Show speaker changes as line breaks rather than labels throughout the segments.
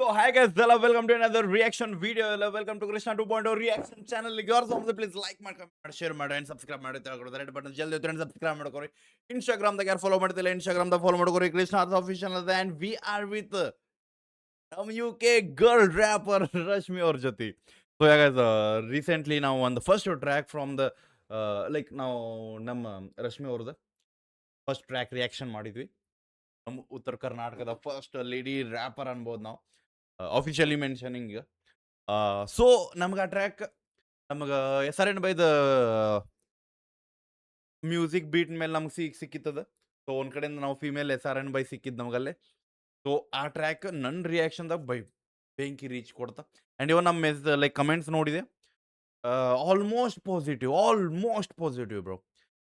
So hi guys, hello, welcome to another reaction video. Hello, welcome to Krishna 2.0 reaction channel. Yours of the please like ಮಾಡಿ comment ಮಾಡಿ share ಮಾಡಿ and subscribe ಮಾಡಿ ತಗೊಳ್ಳಿ red button ಜಲ್ದಿ ಒತ್ತಿ subscribe ಮಾಡ್ಕೊರಿ. Instagram ದಾಗ ಯಾರು ಫಾಲೋ ಮಾಡ್ತಿಲ್ಲ Instagram ದಾಗ ಫಾಲೋ ಮಾಡ್ಕೊರಿ. Krishna official ಅದ and we are with ನಮ್ಮ UK girl rapper Rashmi ಅವ್ರ ಜೊತೆ. So yeah guys, recently ನಾವು ಒಂದು first track from the like ನಾವು ನಮ್ಮ ರಶ್ಮಿ ಅವ್ರದ್ದು ಫಸ್ಟ್ ಟ್ರ್ಯಾಕ್ ರಿಯಾಕ್ಷನ್ ಮಾಡಿದ್ವಿ. ನಮ್ಮ ಉತ್ತರ ಕರ್ನಾಟಕದ ಫಸ್ಟ್ ಲೇಡಿ ರ್ಯಾಪರ್ ಅನ್ಬೋದು ನಾವು ಅಫಿಷಿಯಲಿ ಮೆನ್ಷನಿಂಗ್. ಸೊ ನಮ್ಗೆ ಆ ಟ್ರ್ಯಾಕ್ ನಮ್ಗೆ SRN ಬೈದ ಮ್ಯೂಸಿಕ್ ಬೀಟ್ ಮೇಲೆ ನಮ್ಗೆ ಸಿಕ್ಕಿತ್ತದ. ಸೊ ಒಂದ್ ಕಡೆಯಿಂದ ನಾವು ಫಿಮೇಲ್ SRN ಬೈ ಸಿಕ್ಕಿದ್ ನಮಗಲ್ಲೇ. ಸೊ ಆ ಟ್ರ್ಯಾಕ್ ನನ್ನ ರಿಯಾಕ್ಷನ್ದಾಗ ಬೆಂಕಿ ರೀಚ್ ಕೊಡ್ತಾ. ಆ್ಯಂಡ್ ಇವನ್ ನಮ್ಮ ಲೈಕ್ ಕಮೆಂಟ್ಸ್ ನೋಡಿದೆ, ಆಲ್ಮೋಸ್ಟ್ ಪಾಸಿಟಿವ್ ಬ್ರೋ.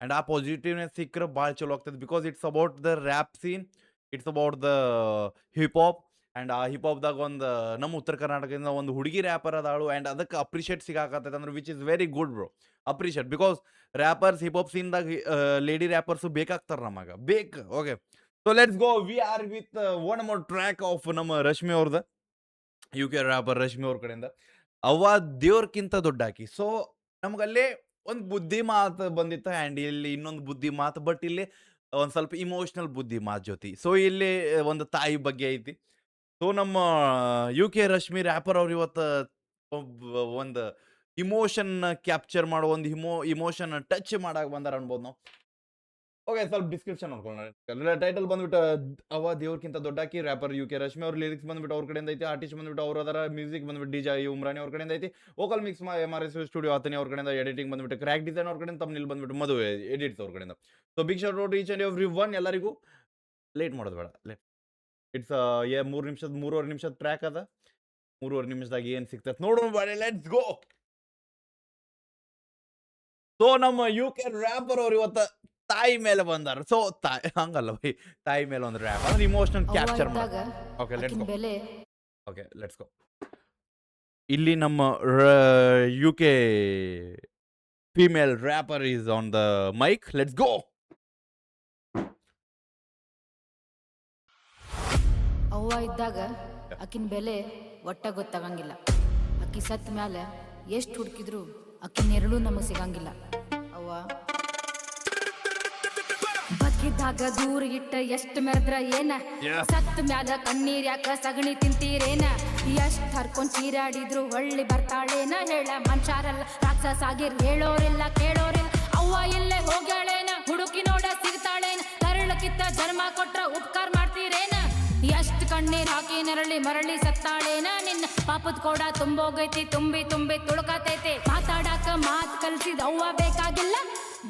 ಆ್ಯಂಡ್ ಆ ಪಾಸಿಟಿವ್ನೆಸ್ ಸಿಕ್ಕರೆ ಭಾಳ ಚಲೋ ಆಗ್ತದೆ. Because it's about the rap scene, it's about the hip hop. And ಆ ಹಿಪ್ ಹಾಪ್ದಾಗ ಒಂದು ನಮ್ಮ ಉತ್ತರ ಕರ್ನಾಟಕದಿಂದ ಒಂದು ಹುಡುಗಿ ರ್ಯಾಪರ್ ಅದಾಳು. ಆ್ಯಂಡ್ ಅದಕ್ಕೆ ಅಪ್ರಿಷಿಯೇಟ್ ಸಿಗಾಕತ್ತೈತೆ ಅಂದ್ರೆ which is very good bro. Appreciate because rappers hip hop ಸೀನ್ದಾಗ ಲೇಡಿ ರ್ಯಾಪರ್ಸು ಬೇಕಾಗ್ತಾರೆ ನಮಗೆ ಬೇಕು. Okay, so let's go. We are with one more track of ನಮ್ಮ ರಶ್ಮಿ ಅವ್ರದ್ದು, UK ರ್ಯಾಪರ್ ರಶ್ಮಿ ಅವ್ರ ಕಡೆಯಿಂದ. ಅವ್ವ ದೇವ್ರಕ್ಕಿಂತ ದೊಡ್ಡ ಹಾಕಿ. ಸೊ ನಮ್ಗಲ್ಲೇ ಒಂದು ಬುದ್ಧಿ ಮಾತು ಬಂದಿತ್ತು. ಆ್ಯಂಡ್ ಇಲ್ಲಿ ಇನ್ನೊಂದು ಬುದ್ಧಿ ಮಾತು, ಬಟ್ ಇಲ್ಲಿ ಒಂದು ಸ್ವಲ್ಪ ಇಮೋಷ್ನಲ್ ಬುದ್ಧಿ ಮಾತು ಜೊತೆ. ಸೊ ಇಲ್ಲಿ ಒಂದು ತಾಯಿ ಬಗ್ಗೆ ಐತಿ. ಸೊ ನಮ್ಮ UK ರಶ್ಮಿ ರ್ಯಾಪರ್ ಅವ್ರು ಇವತ್ತು ಒಂದು ಇಮೋಷನ್ ಕ್ಯಾಪ್ಚರ್ ಮಾಡೋ ಒಂದು ಇಮೋಷನ್ ಟಚ್ ಮಾಡಕ್ಕೆ ಬಂದಾರ ಅನ್ಬೋದು ನಾವು. ಓಕೆ, ಸ್ವಲ್ಪ ಡಿಸ್ಕ್ರಿಪ್ಷನ್ ನೋಡ್ಕೊಳ್ಳೋಣ. ಟೈಟಲ್ ಬಂದ್ಬಿಟ್ಟು ಅವ ದೇವ್ರಕ್ಕಿಂತ ದೊಡ್ಡಾಕಿ ರ್ಯಾಪರ್ UK ರಶ್ಮಿ ಅವ್ರ ಲಿರಿಕ್ಸ್ ಬಂದ್ಬಿಟ್ಟು ಅವ್ರ ಕಡೆಯಿಂದ ಐತಿ. ಆರ್ಟಿಸ್ಟ್ ಬಂದ್ಬಿಟ್ಟು ಅವ್ರ ಅದರ ಮ್ಯೂಸಿಕ್ ಬಂದ್ಬಿಟ್ಟು DJ ಉಮ್ರಾನಿ ಅವ್ರ ಕಡೆಯಿಂದ ಐತಿ. ವೋಕಲ್ ಮಿಕ್ಸ್ MRS ಸ್ಟುಡಿಯೋ ಆತನಿ ಅವ್ರ ಕಡೆಯಿಂದ. ಎಡಿಟಿಂಗ್ ಬಂದ್ಬಿಟ್ಟು ಕ್ರ್ಯಾಕ್ ಡಿಸೈನ್ ಅವ್ರ ಕಡೆಯಿಂದ. ತಮ್ಮನಿಲ್ ಬಂದ್ಬಿಟ್ಟು ಮದುವೆ ಎಡಿಟ್ಸ್ ಅವ್ರ ಕಡೆಯಿಂದ. So big shot out each and every one. ಎಲ್ಲರಿಗೂ ಲೇಟ್ ಮಾಡೋದು ಬೇಡ. ಇಟ್ಸ್ 3.5 ನಿಮಿಷದ ಟ್ರ್ಯಾಕ್ ಅದ. 3.5 ನಿಮಿಷದಾಗ ಏನು ಸಿಗ್ತದೆ ನೋಡೋಣ ಬೇಡ. Let's go. ಸೊ ನಮ್ಮ UK ರ್ಯಾಪರ್ ಅವ್ರು ಇವತ್ತು ತಾಯಿ ಮೇಲೆ ಬಂದಾರ. ಸೊ ಹಂಗಲ್ಲ ಬೈ, ತಾಯಿ ಮೇಲೆ ಒಂದು ರ್ಯಾಪ್ ಅಂದ್ರೆ ಇಮೋಷನಲ್ ಕ್ಯಾಪ್ಚರ್ ಮಾಡಿ. Okay let's go. ಇಲ್ಲಿ ನಮ್ಮ UK female rapper is on the mic. Let's go.
ಅವ್ವ ಇದ್ದಾಗ ಆಕಿನ ಬೆಲೆ ಒಟ್ಟ ಗೊತ್ತಾಗಂಗಿಲ್ಲ. ಅಕ್ಕಿ ಸತ್ ಮ್ಯಾಲ ಎಷ್ಟು ಹುಡುಕಿದ್ರು ಅಕ್ಕಿನ ನೆರಳು ನಮಗೆ ಸಿಗಂಗಿಲ್ಲ. ಅವ್ವ ಬದುಕಿದ್ದಾಗ ದೂರ ಇಟ್ಟ ಎಷ್ಟು ಮೆರೆದ್ರ ಏನ, ಸತ್ ಮ್ಯಾಲ ಕಣ್ಣೀರ್ ಯಾಕ ಸಗಣಿ ತಿಂತೀರೇನ, ಎಷ್ಟ್ ಹರ್ಕೊಂಡ್ ಚೀರಾಡಿದ್ರು ಹೊಳ್ಳಿ ಬರ್ತಾಳೇನ, ಹೇಳ ಮನುಷ್ಯರಲ್ಲ ರಾಕ್ಷಸ ಆಗಿರ್ ಹೇಳೋರಿಲ್ಲ ಕೇಳೋರಿಲ್ಲ. ಅವ್ವ ಎಲ್ಲೇ ಹೋಗ್ಯಾಳೇನ, ಹುಡುಕಿ ನೋಡ ಸಿಗ್ತಾಳೇನ, ಕರಳಕ್ಕಿತ್ತ ಜನ್ಮ ಕೊಟ್ರ ಉಪಕಾರ ಮಾಡ್ತೀರೇನ, ಎಷ್ಟ್ ಕಣ್ಣೀರ್ ಹಾಕಿ ನೆರಳಿ ಮರಳಿ ಸತ್ತಾಳೇನ, ನಿನ್ನ ಪಾಪದ ಕೋಡ ತುಂಬೋಗೈತಿ ತುಂಬಿ ತುಳ್ಕತೈತಿ. ಮಾತಾಡಾಕ ಮಾತ್ ಕಲ್ಸಿದ ಅವ್ವ ಬೇಕಾಗಿಲ್ಲ,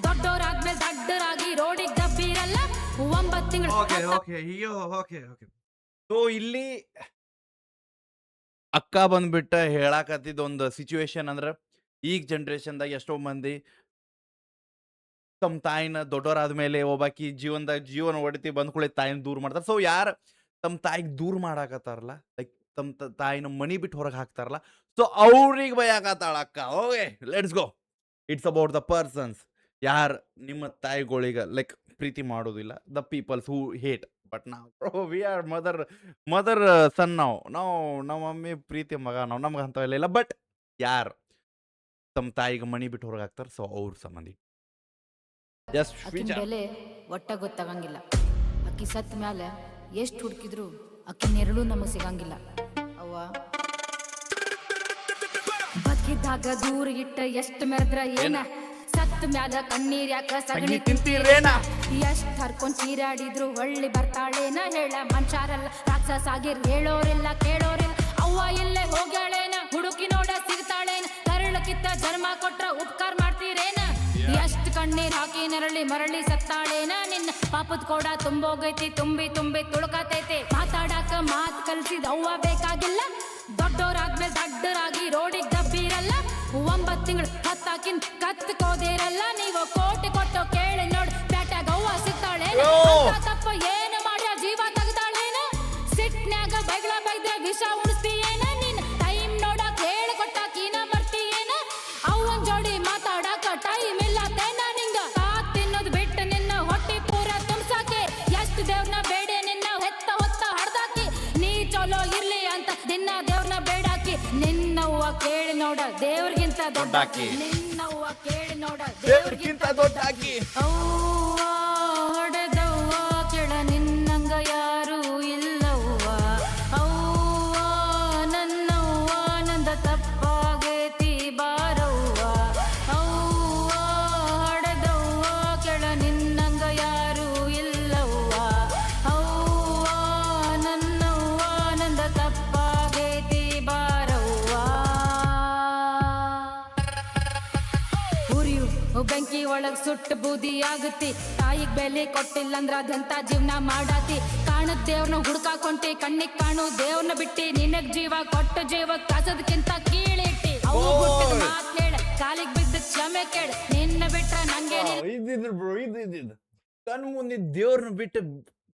ದೊಡ್ಡೋರಾದ್ಮೇಲೆ ದಡ್ಡರಾಗಿ ರೋಡಿಗೆ ದಬ್ಬಿರಲ್ಲ. 9 ತಿಂಗಳು.
ಸೊ ಇಲ್ಲಿ ಅಕ್ಕ ಬಂದ್ಬಿಟ್ಟ ಹೇಳಾಕತ್ತಿದ ಒಂದು ಸಿಚುವೇಶನ್ ಅಂದ್ರೆ, ಈಗ ಜನ್ರೇಷನ್ದಾಗ ಎಷ್ಟೋ ಮಂದಿ ತಮ್ಮ ತಾಯಿನ ದೊಡ್ಡವರಾದ್ಮೇಲೆ ಒಬ್ಬಾಕಿ ಜೀವನ ಒಡತಿ ಬಂದ್ಕೊಳ್ಳಿ ತಾಯಿನ ದೂರ ಮಾಡ್ತಾರೆ. ಸೊ ಯಾರು ತಮ್ಮ ತಾಯಿಗೆ ದೂರ ಮಾಡಾಕತ್ತಾರಲ್ಲ, ಲೈಕ್ ತಮ್ಮ ತಾಯಿನ ಮನಿ ಬಿಟ್ಟು ಹೊರಗೆ ಹಾಕ್ತಾರಲ್ಲ, ಸೊ ಅವ್ರಿಗೆ ಭಯಾಕತ್ತಾಳ ಅಕ್ಕ. Okay let's go. It's about the persons ಯಾರು ನಿಮ್ಮ ತಾಯಿಗಳಿಗೆ ಲೈಕ್ ಪ್ರೀತಿ ಮಾಡೋದಿಲ್ಲ, the peoples who hate. But ನಾವು ವಿ ಆರ್ ಮದರ್ ಸನ್. ನಾವು ನಮ್ಮ ಮಮ್ಮಿ ಪ್ರೀತಿ ಮಗ, ನಮ್ಗೆ ಅಂಥವೆಲ್ಲ ಇಲ್ಲ. ಬಟ್ ಯಾರು ತಮ್ಮ ತಾಯಿಗೆ ಮನಿ ಬಿಟ್ಟು ಹೊರಗೆ ಹಾಕ್ತಾರೆ, ಸೊ ಅವ್ರ ಸಂಬಂಧಿ
ಅಕ್ಕಿನ ಬೆಲೆ ಒಟ್ಟ ಗೊತ್ತಾಗಂಗಿಲ್ಲ. ಅಕ್ಕಿ ಸತ್ ಮ್ಯಾಲ ಎಷ್ಟು ಹುಡುಕಿದ್ರು ಅಕ್ಕಿ ನೆರಳು ನಮಗೆ ಸಿಗಂಗಿಲ್ಲ. ಅವ್ವ ಬದುಕಿದ್ದಾಗ ದೂರ ಇಟ್ಟ ಎಷ್ಟು ಮೆರೆದ್ರ ಏನ, ಸತ್ ಮ್ಯಾಲ ಕಣ್ಣೀರ್ ಯಾಕ ಸಗಣಿ ತಿಂತೀರೇನ, ಎಷ್ಟ್ ಹರ್ಕೊಂಡ್ ಚೀರಾಡಿದ್ರು ಹೊಳ್ಳಿ ಬರ್ತಾಳೇನ, ಹೇಳ ಮನುಷ್ಯರಲ್ಲ ರಾಕ್ಷಸ ಆಗಿರ್ ಹೇಳೋರಿಲ್ಲ ಕೇಳೋರಿಲ್ಲ. ಅವ್ವ ಎಲ್ಲೇ ಹೋಗ್ಯಾಳೇನ, ಹುಡುಕಿ ನೋಡ ಸಿಗ್ತಾಳೇನ, ಕರಳಕ್ಕಿತ್ತ ಜನ್ಮ ಕೊಟ್ರ ಉಪಕಾರ ಮಾಡ್ತೀರೇನ, ಎಷ್ಟ್ ಕಣ್ಣೀರ್ ಹಾಕಿ ನೆರಳಿ ಮರಳಿ ಸತ್ತಾಳೇನ, ನಿನ್ನ ಪಾಪದ ಕೋಡ ತುಂಬೋಗೈತಿ ತುಂಬಿ ತುಳ್ಕತೈತಿ. ಮಾತಾಡಾಕ ಮಾತ್ ಕಲ್ಸಿದ ಅವ್ವ ಬೇಕಾಗಿಲ್ಲ, ದೊಡ್ಡೋರಾದ್ಮೇಲೆ ದಡ್ಡರಾಗಿ ರೋಡಿಗೆ ದಬ್ಬಿರಲ್ಲ. 9 ತಿಂಗಳು ಹತ್ತಾಕಿನ್ ಕತ್ಕೋದಿರಲ್ಲ, ನೀವು ಕೋಟಿ ಕೊಟ್ಟು ಕೇಳಿ ನೋಡ್ ಪ್ಯಾಟ್ಯಾಗ ಅವ್ವ ಸಿಗ್ತಾಳೇನ, ತಪ್ಪ ಏನು ಮಾಡ್ಯ ಜೀವ ತೆಗ್ದಾಳೇನ, ಸಿಟ್ನ್ಯಾಗ ಬೈದ್ರೆ ವಿಷ ಉಣಿಸ್ತೀಯೇನ, ನಿನ್ನ ಟೈಮ್ ನೋಡಕ್ ಹೇಳಿ ಕೊಟ್ಟಾಕಿನ ಬರ್ತೀಯೇನ, ಅವನ್ ಜೋಡಿ ಮಾತಾಡಾಕ ಟೈಮ್ ಇಲ್ಲತ್ತೇನ, ನಿಂಗ ಕಾತ್ ತಿನ್ನೋದು ಬಿಟ್ಟು ನಿನ್ನ ಹೊಟ್ಟಿ ಪೂರ ತುಂಬ್ಸಾಕೆ, ಎಷ್ಟು ದೇವ್ರನ್ನ ಬೇಡ ನಿನ್ನ ಹೊತ್ತ ಹಡ್ದಾಕಿ, ನೀ ಚಲೋ ಇರ್ಲಿ ಅಂತ ಕೇಳಿ ನೋಡ ದೇವ್ರಿಗಿಂತ
ದೊಡ್ಡಾಕಿ.
ನಿನ್ನವ್ವ ಕೇಳಿ ನೋಡ
ದೇವ್ರಿಗಿಂತ ದೊಡ್ಡಾಕಿ.
ಅವ್ವ ಹೊಡೆದವ್ವ ಕೆಳ ನಿನ್ನಂಗ ಯಾರು ಇಲ್ಲವ್ವ ಅವ್ವ ನನ್ನವ್ವ ನಂದ ತಪ್ಪಾಗೈತಿ ಬಾರವ್ವ ಅವ್ವ ಹೊಡೆದವ್ವ ಕೆಳ ನಿನ್ನಂಗ ಯಾರು ಇಲ್ಲವ್ವ ಅವ್ವ ನನ್ನವ್ವ ನಂದ ತಪ್ಪಾಗೈತಿ ಬಾರವ್ವ ಉರಿಯು ಬೆಂಕಿ ಒಳಗ್ ಸುಟ್ಟು ಬೂದಿ ಆಗುತ್ತಿ ತಾಯಿಗ್ ಬೆಲೆ ಕೊಟ್ಟಿಲ್ಲಂದ್ರ ಅದೆಂತ ಜೀವನ ಮಾಡಾತಿ ಕಾಣದ್ ದೇವ್ರನ್ನ ಹುಡ್ಕಾಕೊಂಟಿ ಕಣ್ಣಿಗ್ ಕಾಣು ದೇವ್ರನ್ನ ಬಿಟ್ಟಿ ನಿನಗ್ ಜೀವ ಕೊಟ್ಟು ಜೀವ ಕಸದಕ್ಕಿಂತ ಕೀಳಿಟ್ಟಿ ಅವು ಹುಟ್ಟಿದ ಮಾತ್ ಹೇಳ ಕಾಲಿಗ್ ಬಿದ್ದ ಕ್ಷಮೆ ಕೇಳ ನಿನ್ನ ಬಿಟ್ರ ನಂಗೇನಿಲ್ಲ
ಇದ್ದಿದ್ರು ಬ್ರೋ ಇದ್ದಿದ್ದು ಕಣ್ ಮುಂದೆ ದೇವ್ರನ್ನ ಬಿಟ್ಟು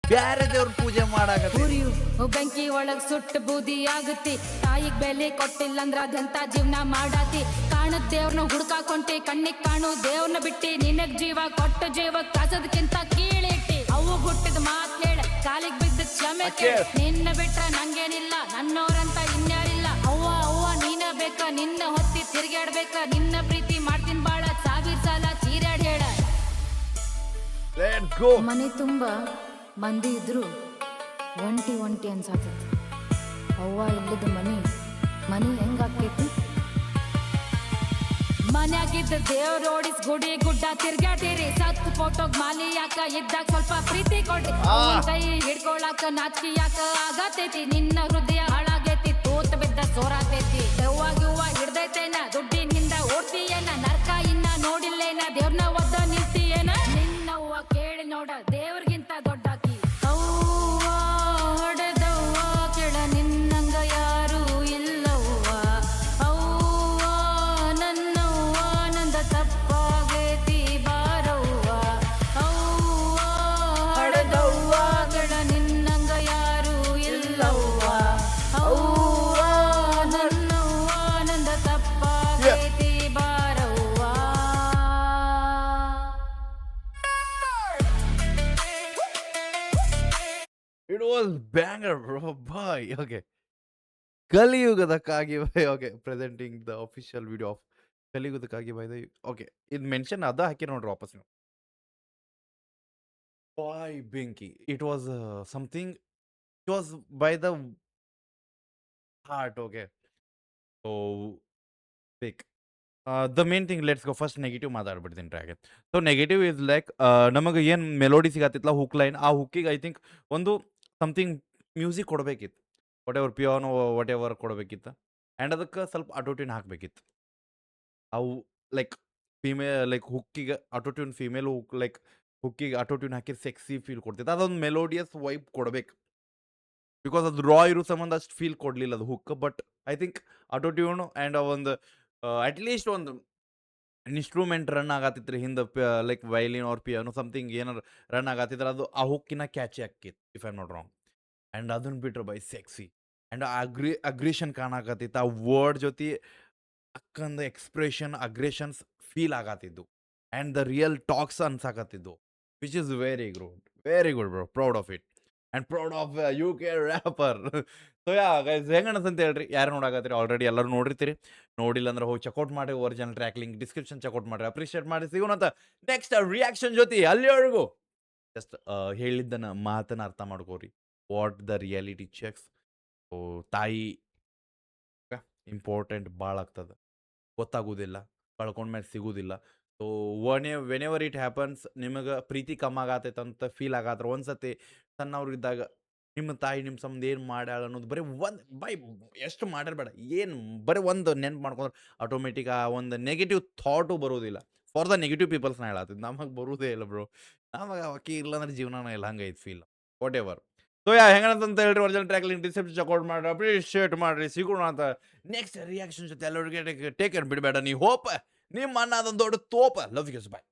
ಬ್ಯಾರೆ ದೇವ್ರ ಪೂಜೆ ಮಾಡಾಕತ್ತಿ.
ಉರಿಯು ಬೆಂಕಿ ಒಳಗ್ ಸುಟ್ಟು ಬೂದಿ ಆಗುತ್ತಿ ತಾಯಿಗ್ ಬೆಲೆ ಕೊಟ್ಟಿಲ್ಲಂದ್ರ ಅದೆಂತ ಜೀವನ ಮಾಡಾತಿ ಕಾಣದ್ ದೇವ್ರನ್ನ ಹುಡ್ಕಾಕೊಂಟಿ ಕಣ್ಣಿಗ್ ಕಾಣು ದೇವ್ರನ್ನ ಬಿಟ್ಟಿ ನಿನಗ್ ಜೀವ ಕೊಟ್ಟು ಜೀವ ಕಸದಕ್ಕಿಂತ ಕೀಳಿಟ್ಟಿ ಅವು ಹುಟ್ಟಿದ ಮಾತ್ ಹೇಳ ಕಾಲಿಗ್ ಬಿದ್ದ ಕ್ಷಮೆ ಕೇಳ ನಿನ್ನ ಬಿಟ್ರ ನಂಗೇನಿಲ್ಲ ನನ್ನೋರಂತ ಇನ್ಯಾರಿಲ್ಲ ಅವ್ವ ಅವ್ವ ನೀನ ಬೇಕ ನಿನ್ನ ಹೊತ್ತಿ ತಿರ್ಗಾಡ್ಬೇಕ ನಿನ್ನ ಪ್ರೀತಿ ಮಾಡ್ತೀನ್ ಬಾಳ ಸಾವಿರ ಸಲ ಚೀರಾಡ್ ಹೇಳ
Let's go.
ಮನೆ ತುಂಬ ಮಂದಿ ಇದ್ರು ಒಂಟಿ ಒಂಟಿ ಅನ್ಸಾತೈತಿ ಅವ್ವ ಇಲ್ಲದ ಮನೆ ಹೆಂಗಾಕೈತಿ ಮನ್ಯಾಗಿದ್ದ ದೇವ್ರ ಓಡಿಸ್ ಗುಡಿ ಗುಡ್ಡ ತಿರ್ಗಾಟಿರಿ ಸತ್ ಫೋಟೋಗ್ ಮಾಲಿ ಯಾಕ ಇದ್ದಾಗ ಸ್ವಲ್ಪ ಪ್ರೀತಿ ಕೊಡ್ರಿ ಅವ್ವನ್ ಕೈ ಹಿಡ್ಕೊಳಕ ನಾಚಿಕೆ ಯಾಕ ಆಗತೈತಿ ನಿನ್ನ ಹೃದಯ ಹಾಳಾಗೈತಿ ತೂತ್ ಬಿದ್ದ ಸೋರಾತೈತಿ ದೆವ್ವಾಗಿವ್ವ ಹಿಡ್ದೈತೇನ ದುಡ್ಡಿನಿಂದ ಓಡ್ತೀಯೇನ ನರ್ಕ ಇನ್ನ ನೋಡಿಲ್ಲೇನ ದೇವ್ರನ್ನ ಒದ್ದ ನಿಲ್ತೀಯೇನ ನಿನ್ನವ್ವ ಕೇಳಿ ನೋಡ ದೇವ್ರಿಗಿಂತ ದೊಡ್ಡಾಕಿ ಅವ್ವ ಹೊಡೆದವ್ವ ಕೆಳ ನಿನ್ನಂಗ ಯಾರು ಇಲ್ಲವ್ವ ಅವ್ವ ನನ್ನವ್ವ ನಂದ ತಪ್ಪಾಗೈತಿ ಬಾರವ್ವ ಅವ್ವ ಹೊಡೆದವ್ವ ಕೆಳ ನಿನ್ನಂಗ ಯಾರು ಇಲ್ಲವ್ವ ಅವ್ವ ನನ್ನವ್ವ ನಂದ ತಪ್ಪಾಗೈತಿ ಬಾರವ್ವ
It was banger, bro. Bye. Okay. Kaliyugada Kagibai. Okay. Presenting the official video of Kaliyugada Kagibai. Okay. It mentioned other haki no drop us. Bye, Binky. It was something. It was by the heart. Okay. So big. The main thing, let's go first negative ಮಾತಾಡ್ಬಿಡ್ತೀನಿ track. So negative is like ನಮಗೆ ಏನು melody ಸಿಗತ್ತಿತ್ತಲ್ಲ hook line ಆ ಹುಕ್ಕಿಗೆ I think ಒಂದು something music ಕೊಡಬೇಕಿತ್ತು piano whatever ಕೊಡಬೇಕಿತ್ತು and ಅದಕ್ಕೆ ಸ್ವಲ್ಪ ಆಟೋಟ್ಯೂನ್ ಹಾಕಬೇಕಿತ್ತು ಅವು ಲೈಕ್ ಲೈಕ್ ಹುಕ್ಕಿಗೆ ಆಟೋಟ್ಯೂನ್ ಫೀಮೇಲ್ ಹುಕ್ ಲೈಕ್ ಹುಕ್ಕಿಗೆ ಆಟೋಟ್ಯೂನ್ ಹಾಕಿ ಸೆಕ್ಸಿ ಫೀಲ್ ಕೊಡ್ತಿತ್ತು ಅದೊಂದು ಮೆಲೋಡಿಯಸ್ ವೈಬ್ ಕೊಡಬೇಕು ಬಿಕಾಸ್ ಅದು ರಾ ಇರೋ ಸಂಬಂಧ ಅಷ್ಟು ಫೀಲ್ ಕೊಡಲಿಲ್ಲ ಅದು hook but I think autotune and ಒಂದು ಅಟ್ಲೀಸ್ಟ್ ಒಂದು ಇನ್ಸ್ಟ್ರೂಮೆಂಟ್ ರನ್ ಆಗತ್ತಿದ್ರೆ ಹಿಂದೆ like violin or piano something ಏನಾರು ರನ್ ಆಗತ್ತಿದ್ರೆ ಅದು ಆ ಹುಕ್ಕಿನ ಕ್ಯಾಚಿ ಆಕಿತ್ತು if I not wrong and ಅದನ್ನ ಬಿಟ್ರೆ ಬೈ ಸೆಕ್ಸಿ ಆ್ಯಂಡ್ ಅಗ್ರೇಷನ್ ಕಾಣಕತ್ತಿತ್ತು ಆ ವರ್ಡ್ ಜೊತೆ ಅಕ್ಕಂದ ಎಕ್ಸ್ಪ್ರೆಷನ್ ಅಗ್ರೇಷನ್ಸ್ ಫೀಲ್ ಆಗತ್ತಿದ್ದು ಆ್ಯಂಡ್ ದ ರಿಯಲ್ ಟಾಕ್ಸ್ ಅನ್ಸಾಕತ್ತಿದ್ದು which is very good bro proud of it and proud of you ಕೆ ರ್ಯಾಪರ್ ಸೊ ಯಾ ಗೈಸ್ ಹೆಂಗಣಸಂತ ಹೇಳ್ರಿ ಯಾರು ನೋಡಾಕತ್ತೀರಿ ಆಲ್ರೆಡಿ ಎಲ್ಲರೂ ನೋಡಿರ್ತೀರಿ ನೋಡಿಲ್ಲ ಅಂದ್ರೆ ಹೋಗಿ ಚೆಕ್ಔಟ್ ಮಾಡಿ original track link description check out ಮಾಡಿರಿ ಅಪ್ರಿಷಿಯೇಟ್ ಮಾಡಿ ಸಿಗೋಣಂತ ನೆಕ್ಸ್ಟ್ ರಿಯಾಕ್ಷನ್ ಜೊತೆ ಅಲ್ಲಿವರೆಗೂ ಜಸ್ಟ್ ಹೇಳಿದ್ದನ್ನ ಮಾತನ್ನ ಅರ್ಥ ಮಾಡ್ಕೋರಿ what the reality checks so ತಾಯಿ ಇಂಪಾರ್ಟೆಂಟ್ ಭಾಳ ಆಗ್ತದೆ ಗೊತ್ತಾಗೋದಿಲ್ಲ ಕಳ್ಕೊಂಡ್ಮೇಲೆ ಸಿಗೋದಿಲ್ಲ so whenever it happens ನಿಮಗೆ ಪ್ರೀತಿ ಕಮ್ಮಿ ಆಗತ್ತೈತೆ ಅಂತ ಫೀಲ್ ಆಗತ್ರ ಒಂದ್ಸತಿ ಸಣ್ಣವ್ರಿದ್ದಾಗ ನಿಮ್ಮ ತಾಯಿ ನಿಮ್ಮ ಸಂಬಂಧ ಏನು ಮಾಡ್ಯಾಳ ಅನ್ನೋದು ಬರೀ ಎಷ್ಟು ಮಾಡಿರ್ಬೇಡ ಏನು ಬರೀ ಒಂದು ನೆನ್ಪು ಮಾಡ್ಕೊಂಡ್ರೆ ಆಟೋಮೆಟಿಕ್ ಆ ಒಂದು ನೆಗೆಟಿವ್ ಥಾಟು ಬರೋದಿಲ್ಲ ಫಾರ್ ದ ನೆಗೆಟಿವ್ ಪೀಪಲ್ಸ್ನ ಹೇಳತ್ತಿದ್ದು ನಮಗೆ ಬರೋದೇ ಇಲ್ಲ ಬ್ರೋ ನಮಗೆ ಅಕ್ಕಿ ಇಲ್ಲ ಅಂದ್ರೆ ಜೀವನನ ಇಲ್ಲ ಹಂಗೈತೆ ಫೀಲ್ ವಾಟ್ ಎವರ್ ಸೊ ಹೆಂಗಂತ ಹೇಳ್ರಿ original track link description check out ಮಾಡಿರಿ ಅಪ್ರಿಷಿಯೇಟ್ ಮಾಡಿರಿ ಸಿಗೋಣ ಅಂತ ನೆಕ್ಸ್ಟ್ ರಿಯಾಕ್ಷನ್ ಜೊತೆ ಎಲ್ಲರಿಗೆ ಟೇಕ್ ಕೇರ್ ಬಿಡಬೇಡ ನೀ ಹೋಪ್ ನಿಮ್ಮ ಅನ್ನ ಅದೊಂದು ದೊಡ್ಡ ತೋಪ ಲವ್ ಯು ಬಾಯ್